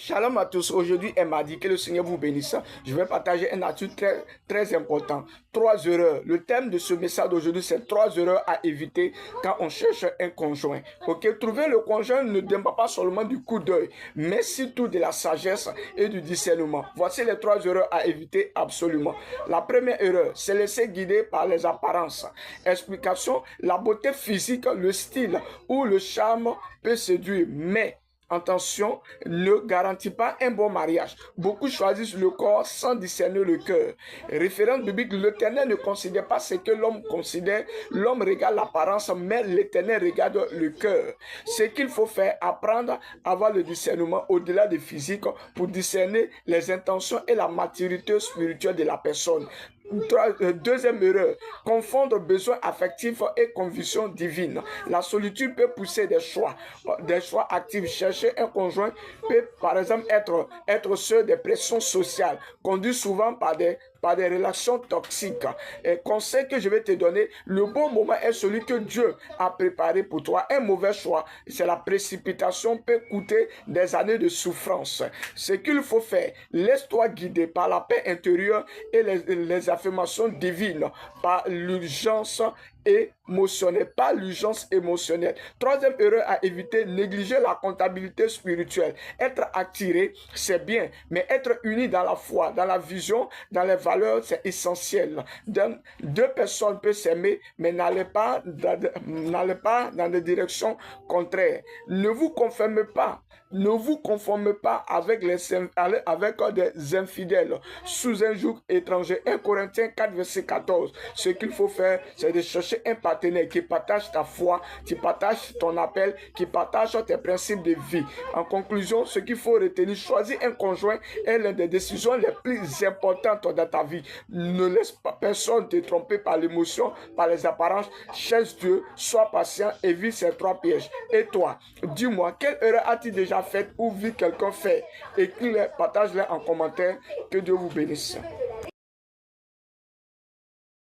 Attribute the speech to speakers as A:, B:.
A: Shalom à tous. Aujourd'hui est mardi. Que le Seigneur vous bénisse. Je vais partager un astuce très important. 3 erreurs. Le thème de ce message d'aujourd'hui, c'est 3 erreurs à éviter quand on cherche un conjoint. Ok, trouver le conjoint ne dépend pas seulement du coup d'œil, mais surtout de la sagesse et du discernement. Voici les 3 erreurs à éviter absolument. La première erreur, c'est laisser guider par les apparences. Explication: la beauté physique, le style ou le charme peut séduire, mais attention, ne garantit pas un bon mariage. Beaucoup choisissent le corps sans discerner le cœur. Référence biblique: l'Éternel ne considère pas ce que l'homme considère. L'homme regarde l'apparence, mais l'Éternel regarde le cœur. Ce qu'il faut faire, apprendre à avoir le discernement au-delà du physique pour discerner les intentions et la maturité spirituelle de la personne. Deuxième erreur, confondre besoin affectif et conviction divine. La solitude peut pousser des choix actifs. Chercher un conjoint peut par exemple être ceux des pressions sociales, conduit souvent par des relations toxiques. Et conseil que je vais te donner: le bon moment est celui que Dieu a préparé pour toi. Un mauvais choix, c'est la précipitation, peut coûter des années de souffrance. Ce qu'il faut faire, laisse-toi guider par la paix intérieure et les affirmations divines, par l'urgence émotionnelle, pas l'urgence émotionnelle. Troisième erreur à éviter: négliger la comptabilité spirituelle. Être attiré, c'est bien, mais être uni dans la foi, dans la vision, dans les valeurs, c'est essentiel. Deux personnes peuvent s'aimer, mais n'allez pas dans des directions contraires. Ne vous conformez pas avec des infidèles sous un joug étranger. 1 Corinthiens 4, verset 14. Ce qu'il faut faire, c'est de chercher un partenaire qui partage ta foi, qui partage ton appel, qui partage tes principes de vie. En conclusion, ce qu'il faut retenir: choisir un conjoint est l'une des décisions les plus importantes dans ta vie. Ne laisse pas personne te tromper par l'émotion, par les apparences. Cherche Dieu, sois patient, évite ces 3 pièges. Et toi, dis-moi, quelle erreur as-tu déjà faite ou vu quelqu'un faire? Écris-les, partage-les en commentaire. Que Dieu vous bénisse.